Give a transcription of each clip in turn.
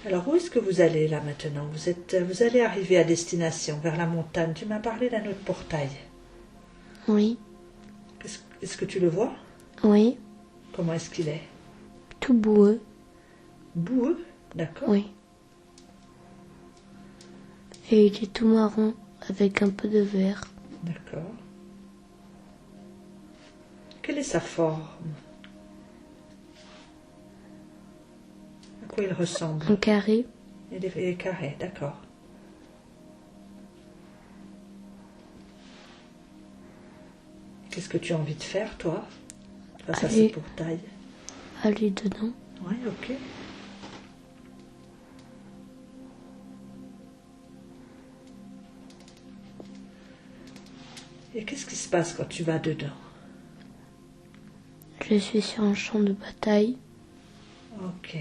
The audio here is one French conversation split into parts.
Alors, où est-ce que vous allez là maintenant? Vous allez arriver à destination, vers la montagne. Tu m'as parlé d'un autre portail. Oui. Est-ce que tu le vois? Oui. Comment est-ce qu'il est? Tout boueux. Boueux? D'accord. Oui. Et il est tout marron, avec un peu de vert. D'accord. Quelle est sa forme? À quoi il ressemble? Un carré. Il est carré, d'accord. Qu'est-ce que tu as envie de faire, toi, face à ce portail? Aller dedans. Oui, ok. Et qu'est-ce qui se passe quand tu vas dedans? Je suis sur un champ de bataille. Ok.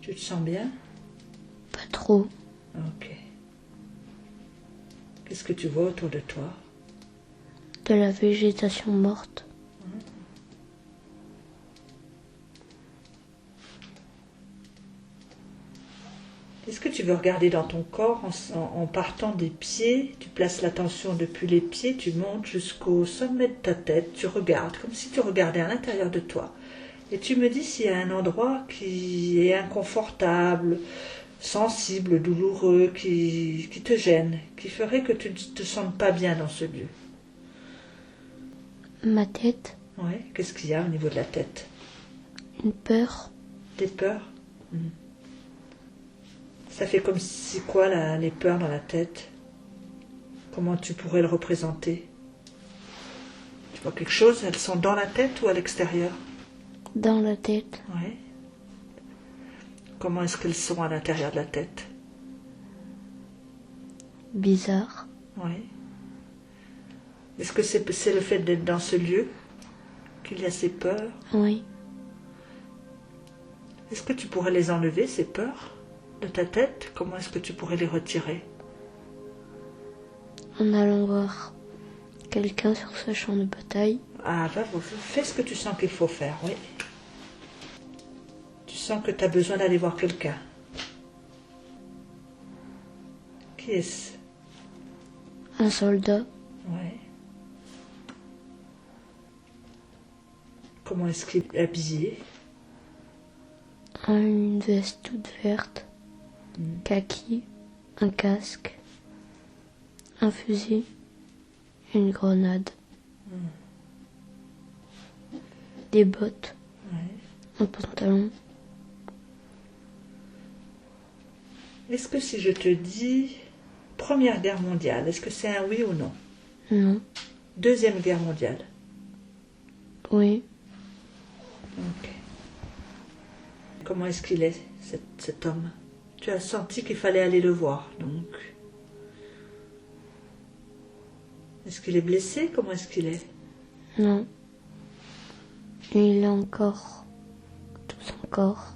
Tu te sens bien? Pas trop. Ok. Qu'est-ce que tu vois autour de toi? De la végétation morte. Est-ce que tu veux regarder dans ton corps en partant des pieds? Tu places l'attention depuis les pieds, tu montes jusqu'au sommet de ta tête, tu regardes comme si tu regardais à l'intérieur de toi. Et tu me dis s'il y a un endroit qui est inconfortable, sensible, douloureux, qui te gêne, qui ferait que tu ne te sentes pas bien dans ce lieu. Ma tête. Oui, qu'est-ce qu'il y a au niveau de la tête? Une peur. Des peurs? Ça fait comme si quoi, les peurs dans la tête? Comment tu pourrais le représenter? Tu vois quelque chose? Elles sont dans la tête ou à l'extérieur? Dans la tête. Oui. Comment est-ce qu'elles sont à l'intérieur de la tête? Bizarre. Oui. Est-ce que c'est le fait d'être dans ce lieu qu'il y a ces peurs? Oui. Est-ce que tu pourrais les enlever, ces peurs, de ta tête? Comment est-ce que tu pourrais les retirer? En allant voir quelqu'un sur ce champ de bataille. Ah, fais ce que tu sens qu'il faut faire, oui. Tu sens que tu as besoin d'aller voir quelqu'un. Qui est-ce? Un soldat. Oui. Comment est-ce qu'il est habillé? Une veste toute verte. Kaki. Un casque. Un fusil. Une grenade. Des bottes. Oui. Un pantalon. Est-ce que si je te dis Première Guerre mondiale, est-ce que c'est un oui ou non? Non. Deuxième Guerre mondiale? Oui. Ok. Comment est-ce qu'il est, cet homme? Tu as senti qu'il fallait aller le voir, donc. Est-ce qu'il est blessé? Comment est-ce qu'il est? Non. Il a encore tout son corps.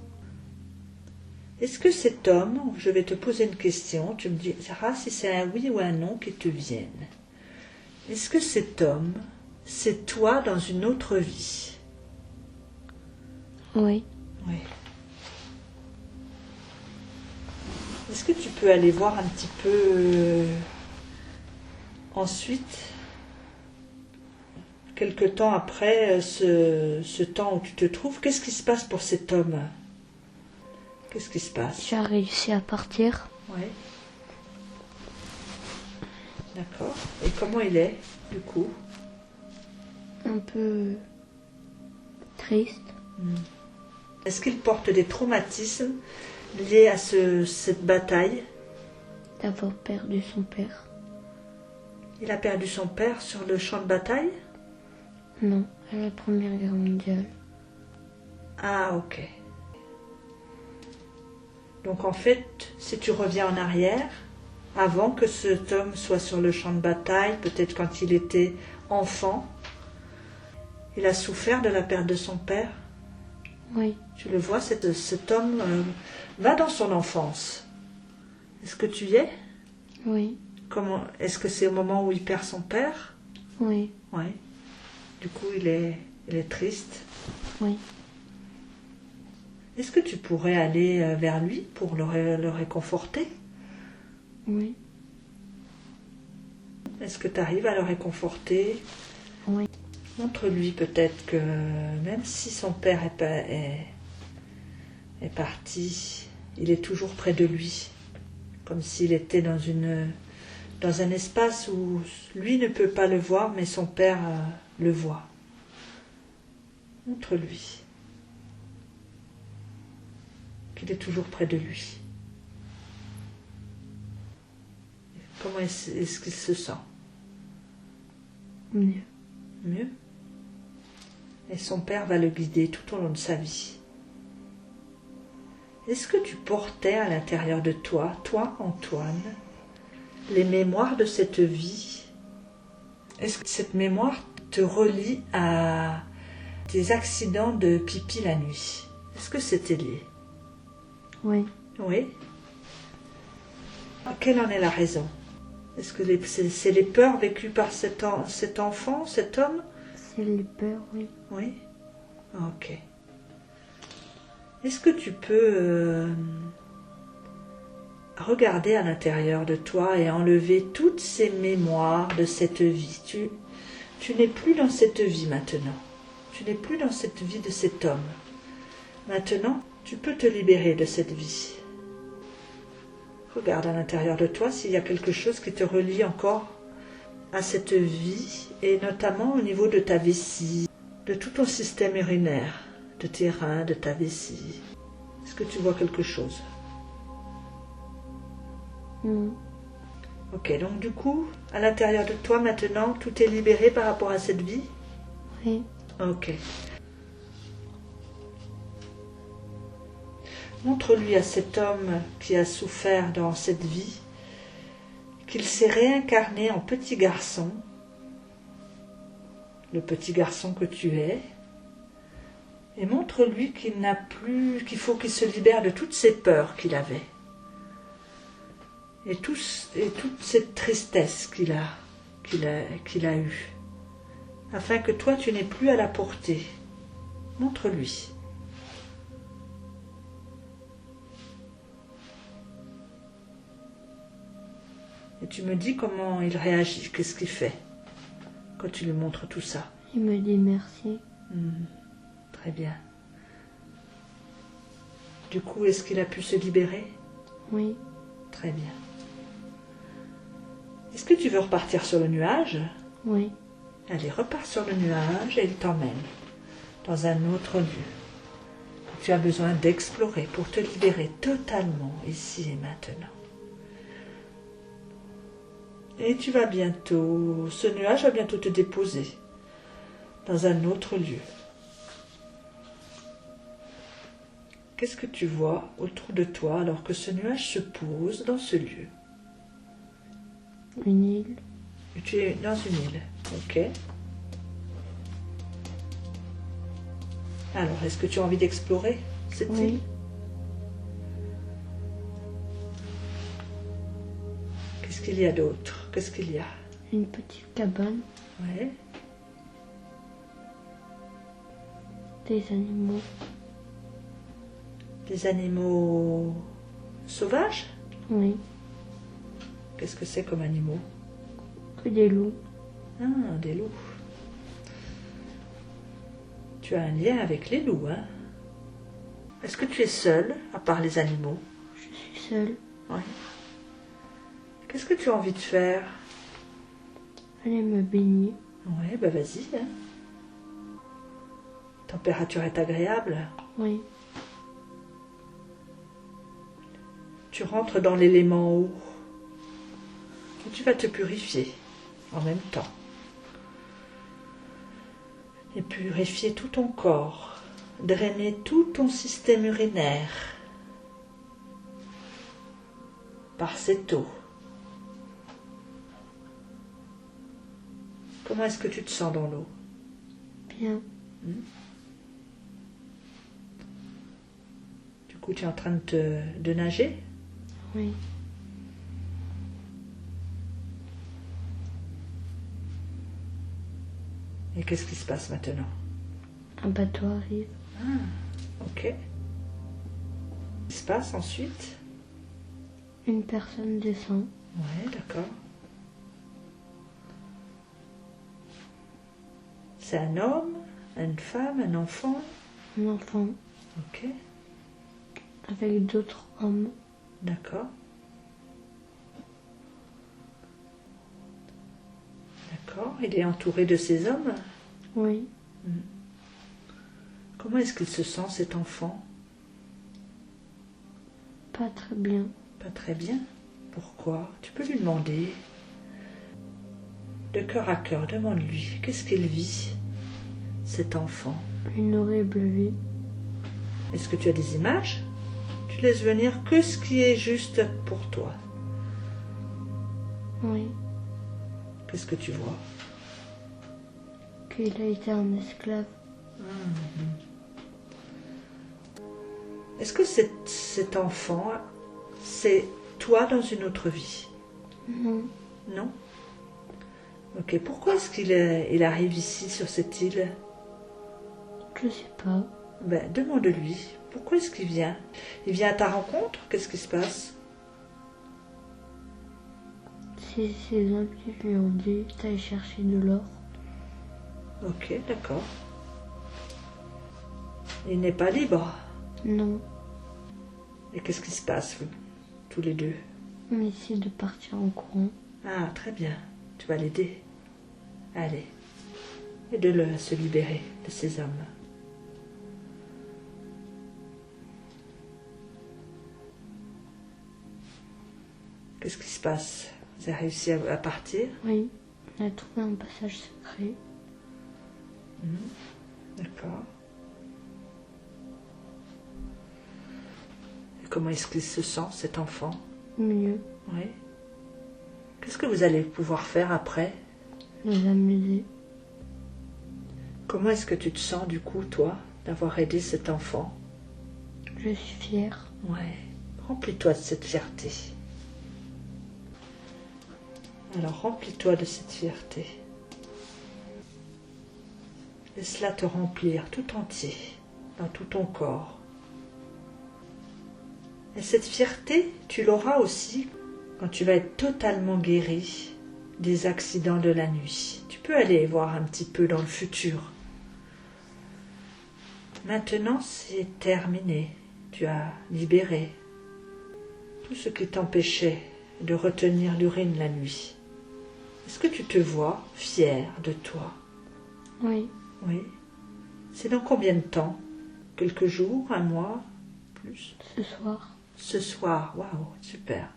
Est-ce que cet homme, je vais te poser une question, tu me diras si c'est un oui ou un non qui te vienne. Est-ce que cet homme, c'est toi dans une autre vie? Oui. Oui. Est-ce que tu peux aller voir un petit peu ensuite, quelque temps après ce temps où tu te trouves, qu'est-ce qui se passe pour cet homme? Qu'est-ce qui se passe? J'ai réussi à partir. Oui. D'accord. Et comment il est, du coup? Un peu triste. Est-ce qu'il porte des traumatismes liés à cette bataille? D'avoir perdu son père. Il a perdu son père sur le champ de bataille? Non, à la Première Guerre mondiale. Ah, ok. Donc en fait, si tu reviens en arrière, avant que cet homme soit sur le champ de bataille, peut-être quand il était enfant, il a souffert de la perte de son père? Oui. Tu le vois, cet homme va dans son enfance. Est-ce que tu y es? Oui. Est-ce que c'est au moment où il perd son père? Oui. Oui. Du coup, il est triste. Oui. Est-ce que tu pourrais aller vers lui pour le réconforter? Oui. Est-ce que tu arrives à le réconforter? Oui. Montre-lui peut-être que même si son père est parti, il est toujours près de lui, comme s'il était dans un espace où lui ne peut pas le voir, mais son père le voit. Montre-lui qu'il est toujours près de lui. Comment est-ce qu'il se sent? Mieux. Mieux? Et son père va le guider tout au long de sa vie. Est-ce que tu portais à l'intérieur de toi, Antoine, les mémoires de cette vie? Est-ce que cette mémoire te relie à des accidents de pipi la nuit? Est-ce que c'était lié? Oui. Oui. Quelle en est la raison? Est-ce que c'est les peurs vécues par cet enfant, cet homme? C'est les peurs, oui. Oui. Ok. Est-ce que tu peux regarder à l'intérieur de toi et enlever toutes ces mémoires de cette vie? Tu n'es plus dans cette vie maintenant. Tu n'es plus dans cette vie de cet homme. Maintenant, tu peux te libérer de cette vie. Regarde à l'intérieur de toi s'il y a quelque chose qui te relie encore à cette vie, et notamment au niveau de ta vessie, de tout ton système urinaire, de tes reins, de ta vessie. Est-ce que tu vois quelque chose? Non. Ok, donc du coup, à l'intérieur de toi maintenant, tout est libéré par rapport à cette vie? Oui. Ok. Montre-lui à cet homme qui a souffert dans cette vie qu'il s'est réincarné en petit garçon, le petit garçon que tu es, et montre-lui qu'il faut qu'il se libère de toutes ces peurs qu'il avait, et toute cette tristesse qu'il a eue, afin que toi tu n'aies plus à la porter. Montre-lui. Et tu me dis comment il réagit, qu'est-ce qu'il fait quand tu lui montres tout ça. Il me dit merci. Très bien. Du coup, est-ce qu'il a pu se libérer? Oui. Très bien. Est-ce que tu veux repartir sur le nuage? Oui. Allez, repars sur le nuage et il t'emmène dans un autre lieu. Tu as besoin d'explorer pour te libérer totalement ici et maintenant. Et ce nuage va bientôt te déposer dans un autre lieu. Qu'est-ce que tu vois autour de toi alors que ce nuage se pose dans ce lieu? Une île. Et tu es dans une île, ok. Alors, est-ce que tu as envie d'explorer cette île? Oui. Qu'est-ce qu'il y a d'autre? Qu'est-ce qu'il y a? Une petite cabane. Ouais. Des animaux. Des animaux sauvages? Oui. Qu'est-ce que c'est comme animaux? Que des loups. Ah, des loups. Tu as un lien avec les loups, hein? Est-ce que tu es seule, à part les animaux? Je suis seule. Oui. Qu'est-ce que tu as envie de faire? Allez me baigner. Oui, ben vas-y, hein. Température est agréable. Oui. Tu rentres dans l'élément eau. Et tu vas te purifier en même temps. Et purifier tout ton corps. Drainer tout ton système urinaire par cette eau. Comment est-ce que tu te sens dans l'eau? Bien. Du coup, tu es en train de nager? Oui. Et qu'est-ce qui se passe maintenant? Un bateau arrive. Ah, ok. se passe ensuite? Une personne descend. Ouais, d'accord. C'est un homme, une femme, un enfant? Un enfant. Ok, Avec d'autres hommes. d'accord. D'accord, il est entouré de ces hommes? Oui. Comment est-ce qu'il se sent, cet enfant? Pas très bien. Pas très bien. Pourquoi? Tu peux lui demander. De cœur à cœur, demande-lui. Qu'est-ce qu'il vit, cet enfant? Une horrible vie. Est-ce que tu as des images? Tu laisses venir que ce qui est juste pour toi. Oui. Qu'est-ce que tu vois? Qu'il a été un esclave. Est-ce que cet enfant, c'est toi dans une autre vie? Non. Non? Ok, pourquoi est-ce qu'il arrive ici, sur cette île? Je sais pas. Ben, demande-lui. Pourquoi est-ce qu'il vient? Il vient à ta rencontre? Qu'est-ce qui se passe? C'est ses hommes qui lui ont dit d'aller chercher de l'or. Ok, d'accord. Il n'est pas libre. Non. Et qu'est-ce qui se passe, vous, tous les deux? On essaie de partir en courant. Ah, très bien. Tu vas l'aider. Allez. Aide-le à se libérer de ces hommes. Qu'est-ce qui se passe? Vous avez réussi à partir? Oui. On a trouvé un passage secret. D'accord. Et comment est-ce qu'il se sent, cet enfant? Mieux. Oui. Qu'est-ce que vous allez pouvoir faire après? Nous amuser. Comment est-ce que tu te sens, du coup, toi, d'avoir aidé cet enfant? Je suis fière. Ouais. Remplis-toi de cette fierté. Alors, remplis-toi de cette fierté. Laisse-la te remplir tout entier, dans tout ton corps. Et cette fierté, tu l'auras aussi quand tu vas être totalement guéri des accidents de la nuit. Tu peux aller voir un petit peu dans le futur. Maintenant, c'est terminé. Tu as libéré tout ce qui t'empêchait de retenir l'urine la nuit. Est-ce que tu te vois fier de toi? Oui. Oui. C'est dans combien de temps? Quelques jours, un mois, plus? Ce soir. Ce soir, waouh, super.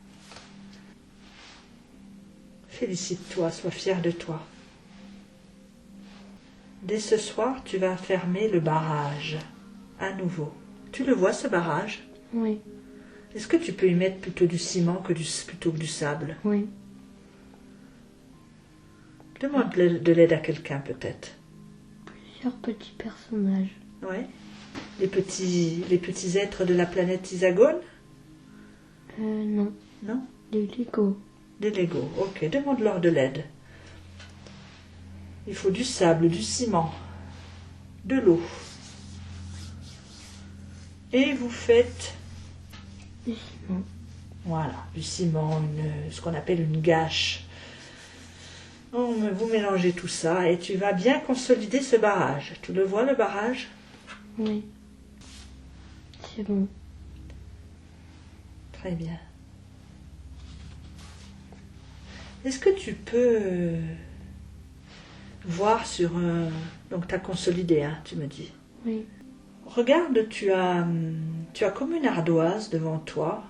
Félicite-toi, sois fier de toi. Dès ce soir, tu vas fermer le barrage, à nouveau. Tu le vois, ce barrage? Oui. Est-ce que tu peux y mettre plutôt du ciment plutôt que du sable? Oui. Demande de l'aide à quelqu'un, peut-être. Plusieurs petits personnages. Oui. Les petits êtres de la planète Isagone? Non. Non? Des Lego. Des Legos, ok. Demande-leur de l'aide. Il faut du sable, du ciment, de l'eau. Et vous faites... Du ciment. Voilà, du ciment, ce qu'on appelle une gâche. Vous mélangez tout ça et tu vas bien consolider ce barrage. Tu le vois, le barrage? Oui. C'est bon. Très bien. Est-ce que tu peux voir sur... Donc, tu as consolidé, hein, tu me dis. Oui. Regarde, tu as comme une ardoise devant toi.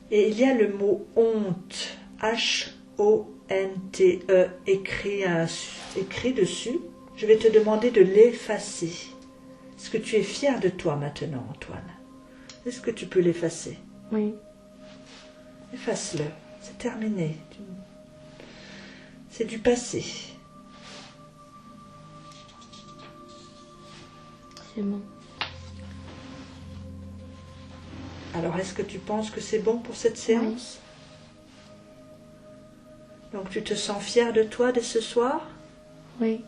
Et il y a le mot honte. H-O-N-T-E écrit dessus. Je vais te demander de l'effacer. Est-ce que tu es fier de toi maintenant, Antoine? Est-ce que tu peux l'effacer? Oui. Efface-le. C'est terminé. C'est du passé. C'est bon. Alors, est-ce que tu penses que c'est bon pour cette séance? Donc, tu te sens fier de toi dès ce soir? Oui.